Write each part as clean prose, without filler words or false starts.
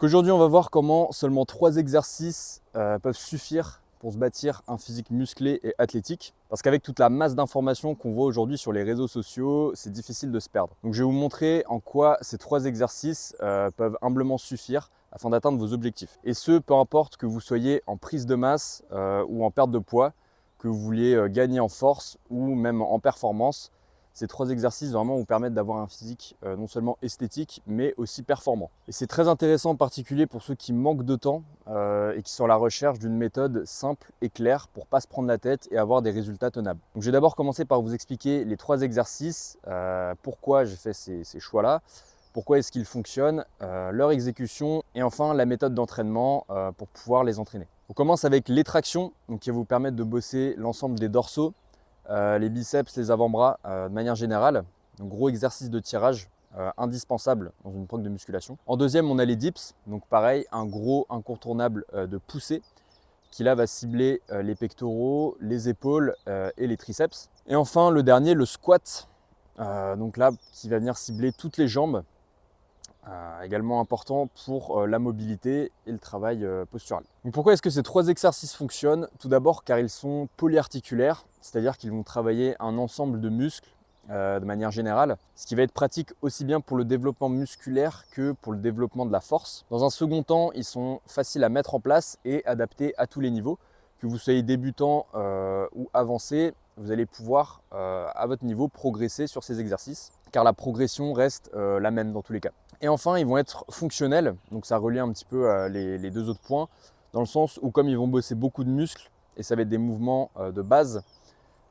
Aujourd'hui, on va voir comment seulement 3 exercices peuvent suffire pour se bâtir un physique musclé et athlétique. Parce qu'avec toute la masse d'informations qu'on voit aujourd'hui sur les réseaux sociaux, c'est difficile de se perdre. Donc je vais vous montrer en quoi ces 3 exercices peuvent humblement suffire afin d'atteindre vos objectifs. Et ce, peu importe que vous soyez en prise de masse ou en perte de poids, que vous vouliez gagner en force ou même en performance. Ces 3 exercices vraiment vous permettent d'avoir un physique non seulement esthétique, mais aussi performant. Et c'est très intéressant en particulier pour ceux qui manquent de temps et qui sont à la recherche d'une méthode simple et claire pour ne pas se prendre la tête et avoir des résultats tenables. Donc, je vais d'abord commencer par vous expliquer les 3 exercices, pourquoi j'ai fait ces choix-là, pourquoi est-ce qu'ils fonctionnent, leur exécution et enfin la méthode d'entraînement pour pouvoir les entraîner. On commence avec les tractions, donc qui va vous permettre de bosser l'ensemble des dorsaux, les biceps, les avant-bras de manière générale. Donc gros exercice de tirage indispensable dans une prog de musculation. En deuxième, on a les dips. Donc pareil, un gros incontournable de poussée qui là va cibler les pectoraux, les épaules et les triceps. Et enfin, le dernier, le squat. Donc là, qui va venir cibler toutes les jambes. Également important pour la mobilité et le travail postural. Donc pourquoi est-ce que ces 3 exercices fonctionnent? Tout d'abord car ils sont polyarticulaires, c'est-à-dire qu'ils vont travailler un ensemble de muscles de manière générale, ce qui va être pratique aussi bien pour le développement musculaire que pour le développement de la force. Dans un second temps, ils sont faciles à mettre en place et adaptés à tous les niveaux. Que vous soyez débutant ou avancé, vous allez pouvoir à votre niveau progresser sur ces exercices car la progression reste la même dans tous les cas. Et enfin, ils vont être fonctionnels, donc ça relie un petit peu les 2 autres points, dans le sens où comme ils vont bosser beaucoup de muscles, et ça va être des mouvements de base,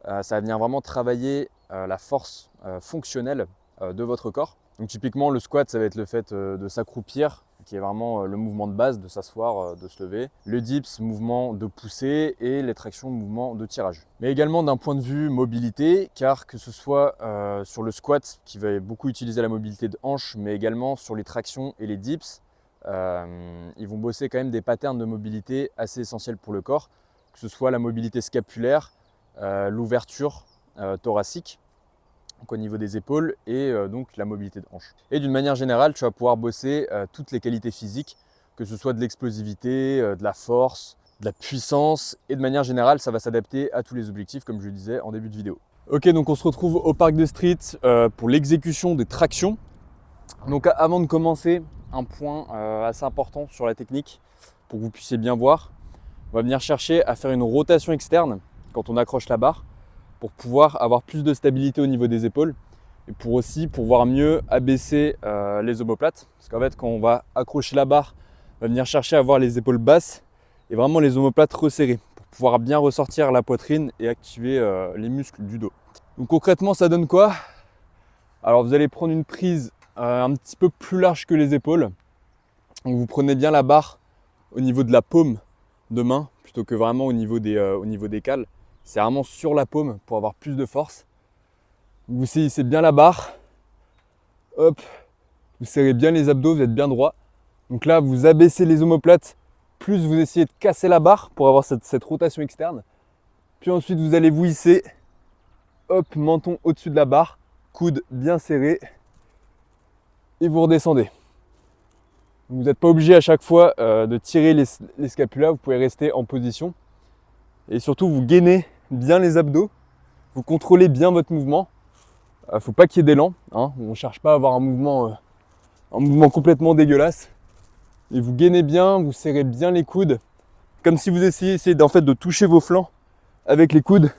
ça va venir vraiment travailler la force fonctionnelle de votre corps. Donc typiquement, le squat, ça va être le fait de s'accroupir, qui est vraiment le mouvement de base, de s'asseoir, de se lever. Le dips, mouvement de poussée, et les tractions, mouvement de tirage. Mais également d'un point de vue mobilité, car que ce soit sur le squat, qui va beaucoup utiliser la mobilité de hanche, mais également sur les tractions et les dips, ils vont bosser quand même des patterns de mobilité assez essentiels pour le corps, que ce soit la mobilité scapulaire, l'ouverture thoracique, donc au niveau des épaules, et donc la mobilité de hanche. Et d'une manière générale, tu vas pouvoir bosser toutes les qualités physiques, que ce soit de l'explosivité, de la force, de la puissance, et de manière générale, ça va s'adapter à tous les objectifs, comme je le disais en début de vidéo. Ok, donc on se retrouve au parc de street pour l'exécution des tractions. Donc avant de commencer, un point assez important sur la technique, pour que vous puissiez bien voir. On va venir chercher à faire une rotation externe quand on accroche la barre, pour pouvoir avoir plus de stabilité au niveau des épaules et pour aussi pouvoir mieux abaisser les omoplates. Parce qu'en fait, quand on va accrocher la barre, on va venir chercher à avoir les épaules basses et vraiment les omoplates resserrées pour pouvoir bien ressortir la poitrine et activer les muscles du dos. Donc concrètement, ça donne quoi? Alors vous allez prendre une prise un petit peu plus large que les épaules. Donc vous prenez bien la barre au niveau de la paume de main plutôt que vraiment au niveau des cales. C'est vraiment sur la paume pour avoir plus de force. Vous saisissez bien la barre. Hop. Vous serrez bien les abdos, vous êtes bien droit. Donc là, vous abaissez les omoplates, plus vous essayez de casser la barre pour avoir cette rotation externe. Puis ensuite, vous allez vous hisser. Hop, menton au-dessus de la barre, coude bien serré. Et vous redescendez. Vous n'êtes pas obligé à chaque fois de tirer les scapulas, vous pouvez rester en position. Et surtout, vous gainez bien les abdos, vous contrôlez bien votre mouvement. Il ne faut pas qu'il y ait d'élan, hein. On ne cherche pas à avoir un mouvement complètement dégueulasse. Et vous gainez bien, vous serrez bien les coudes, comme si vous essayez en fait, de toucher vos flancs avec les coudes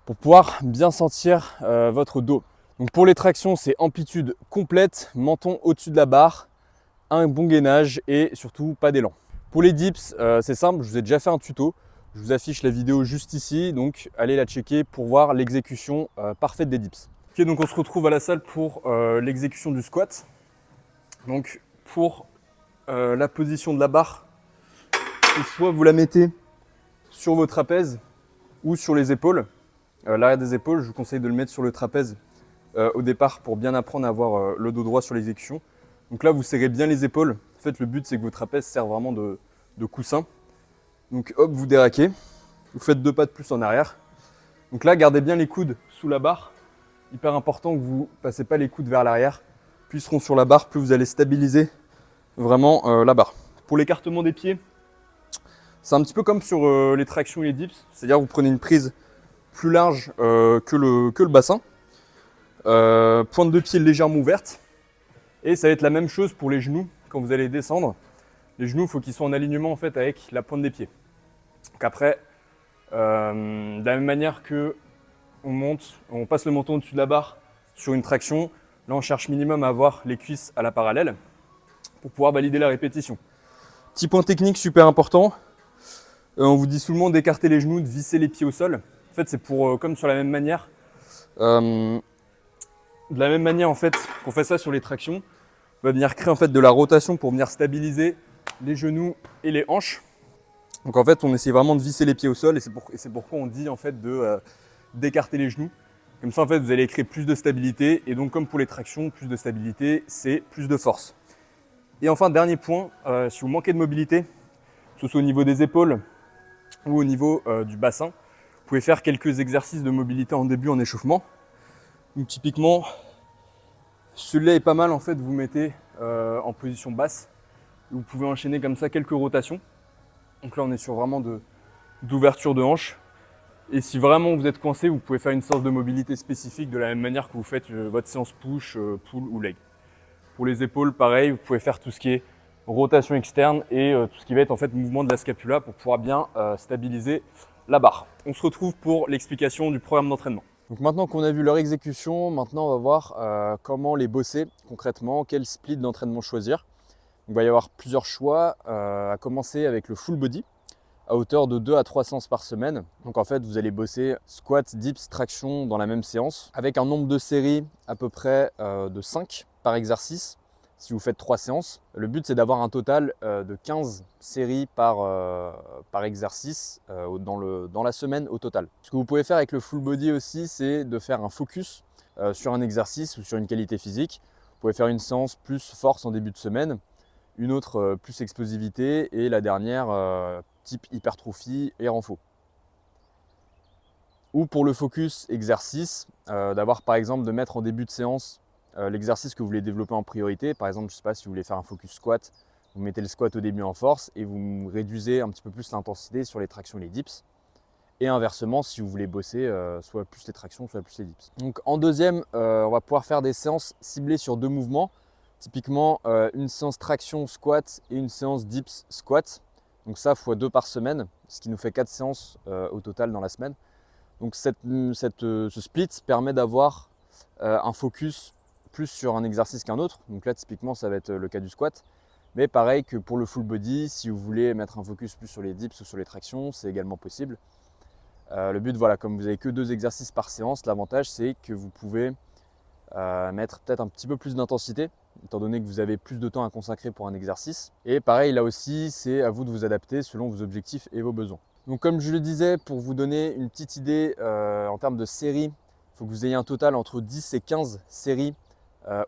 pour pouvoir bien sentir votre dos. Donc pour les tractions, c'est amplitude complète, menton au-dessus de la barre, un bon gainage et surtout pas d'élan. Pour les dips, c'est simple, je vous ai déjà fait un tuto. Je vous affiche la vidéo juste ici, donc allez la checker pour voir l'exécution parfaite des dips. Ok, donc on se retrouve à la salle pour l'exécution du squat. Donc pour la position de la barre, soit vous la mettez sur vos trapèzes ou sur les épaules. L'arrière des épaules, je vous conseille de le mettre sur le trapèze au départ pour bien apprendre à avoir le dos droit sur l'exécution. Donc là, vous serrez bien les épaules. En fait, le but, c'est que vos trapèzes servent vraiment de coussin. Donc hop, vous déraquez, vous faites 2 pas de plus en arrière. Donc là, gardez bien les coudes sous la barre. Hyper important que vous ne passez pas les coudes vers l'arrière. Plus ils seront sur la barre, plus vous allez stabiliser vraiment la barre. Pour l'écartement des pieds, c'est un petit peu comme sur les tractions et les dips, c'est-à-dire vous prenez une prise plus large que le bassin, pointe de pied légèrement ouverte, et ça va être la même chose pour les genoux quand vous allez descendre. Les genoux, il faut qu'ils soient en alignement en fait avec la pointe des pieds. Donc après, de la même manière que on passe le menton au-dessus de la barre sur une traction, là on cherche minimum à avoir les cuisses à la parallèle pour pouvoir valider la répétition. Petit point technique super important, on vous dit souvent d'écarter les genoux, de visser les pieds au sol. En fait, c'est pour, comme sur la même manière, de la même manière en fait qu'on fait ça sur les tractions, on va venir créer en fait de la rotation pour venir stabiliser les genoux et les hanches. Donc en fait, on essaie vraiment de visser les pieds au sol et c'est pourquoi on dit en fait d'écarter les genoux. Comme ça, en fait, vous allez créer plus de stabilité et donc comme pour les tractions, plus de stabilité, c'est plus de force. Et enfin, dernier point, si vous manquez de mobilité, que ce soit au niveau des épaules ou au niveau du bassin, vous pouvez faire quelques exercices de mobilité en début en échauffement. Donc typiquement, celui-là est pas mal en fait, vous mettez en position basse. Vous pouvez enchaîner comme ça quelques rotations. Donc là on est sur vraiment d'ouverture de hanche. Et si vraiment vous êtes coincé, vous pouvez faire une séance de mobilité spécifique de la même manière que vous faites votre séance push, pull ou leg. Pour les épaules, pareil, vous pouvez faire tout ce qui est rotation externe et tout ce qui va être en fait mouvement de la scapula pour pouvoir bien stabiliser la barre. On se retrouve pour l'explication du programme d'entraînement. Donc maintenant qu'on a vu leur exécution, maintenant on va voir comment les bosser concrètement, quel split d'entraînement choisir. Il va y avoir plusieurs choix, à commencer avec le full body à hauteur de 2 à 3 séances par semaine. Donc en fait, vous allez bosser squat, dips, traction dans la même séance avec un nombre de séries à peu près de 5 par exercice si vous faites 3 séances. Le but, c'est d'avoir un total de 15 séries par exercice dans la semaine au total. Ce que vous pouvez faire avec le full body aussi, c'est de faire un focus sur un exercice ou sur une qualité physique. Vous pouvez faire une séance plus force en début de semaine, une autre plus explosivité et la dernière type hypertrophie et renfort. Ou pour le focus exercice, d'avoir par exemple de mettre en début de séance l'exercice que vous voulez développer en priorité. Par exemple, je ne sais pas si vous voulez faire un focus squat, vous mettez le squat au début en force et vous réduisez un petit peu plus l'intensité sur les tractions et les dips. Et inversement, si vous voulez bosser soit plus les tractions, soit plus les dips. Donc en deuxième, on va pouvoir faire des séances ciblées sur 2 mouvements. Typiquement, une séance traction squat et une séance dips squat. Donc ça, x 2 par semaine, ce qui nous fait 4 séances au total dans la semaine. Donc ce split permet d'avoir un focus plus sur un exercice qu'un autre. Donc là, typiquement, ça va être le cas du squat. Mais pareil que pour le full body, si vous voulez mettre un focus plus sur les dips ou sur les tractions, c'est également possible. Le but, voilà, comme vous n'avez que 2 exercices par séance, l'avantage, c'est que vous pouvez mettre peut-être un petit peu plus d'intensité, étant donné que vous avez plus de temps à consacrer pour un exercice. Et pareil, là aussi, c'est à vous de vous adapter selon vos objectifs et vos besoins. Donc comme je le disais, pour vous donner une petite idée en termes de séries, il faut que vous ayez un total entre 10 et 15 séries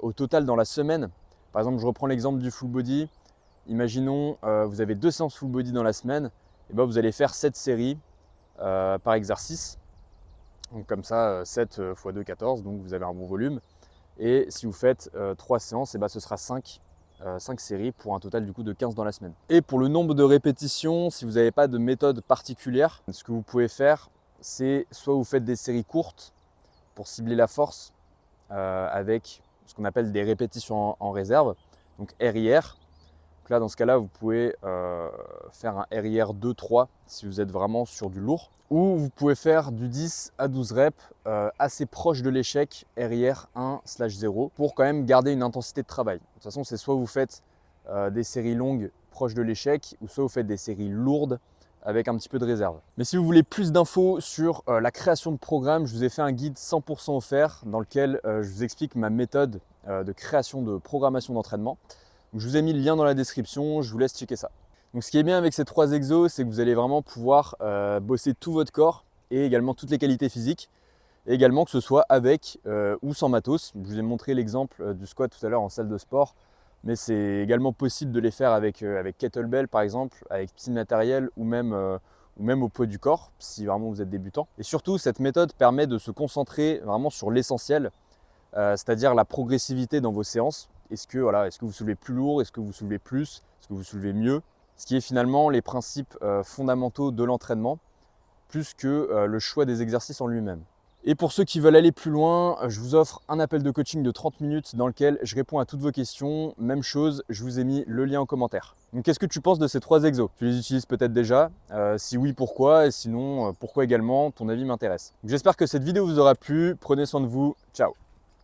au total dans la semaine. Par exemple, je reprends l'exemple du full body. Imaginons, vous avez 2 séances full body dans la semaine, et ben vous allez faire 7 séries par exercice. Donc comme ça, 7 x 2, 14, donc vous avez un bon volume. Et si vous faites 3 séances, et ben ce sera 5 séries pour un total du coup de 15 dans la semaine. Et pour le nombre de répétitions, si vous n'avez pas de méthode particulière, ce que vous pouvez faire, c'est soit vous faites des séries courtes pour cibler la force avec ce qu'on appelle des répétitions en réserve, donc RIR. Donc là, dans ce cas-là, vous pouvez faire un RIR 2-3 si vous êtes vraiment sur du lourd. Ou vous pouvez faire du 10 à 12 reps assez proche de l'échec, RIR 1/0, pour quand même garder une intensité de travail. De toute façon, c'est soit vous faites des séries longues proches de l'échec, ou soit vous faites des séries lourdes avec un petit peu de réserve. Mais si vous voulez plus d'infos sur la création de programme, je vous ai fait un guide 100% offert dans lequel je vous explique ma méthode de création de programmation d'entraînement. Je vous ai mis le lien dans la description, je vous laisse checker ça. Donc ce qui est bien avec ces 3 exos, c'est que vous allez vraiment pouvoir bosser tout votre corps et également toutes les qualités physiques, et également que ce soit avec ou sans matos. Je vous ai montré l'exemple du squat tout à l'heure en salle de sport, mais c'est également possible de les faire avec kettlebell par exemple, avec petit matériel ou même au poids du corps si vraiment vous êtes débutant. Et surtout, cette méthode permet de se concentrer vraiment sur l'essentiel, c'est-à-dire la progressivité dans vos séances est-ce que, voilà, est-ce que vous soulevez plus lourd, est-ce que vous soulevez plus, est-ce que vous soulevez mieux, ce qui est finalement les principes fondamentaux de l'entraînement, plus que le choix des exercices en lui-même. Et pour ceux qui veulent aller plus loin, je vous offre un appel de coaching de 30 minutes dans lequel je réponds à toutes vos questions. Même chose, je vous ai mis le lien en commentaire. Donc qu'est-ce que tu penses de ces 3 exos? Tu les utilises peut-être déjà? Si oui, pourquoi? Et sinon, pourquoi également? Ton avis m'intéresse. J'espère que cette vidéo vous aura plu. Prenez soin de vous. Ciao!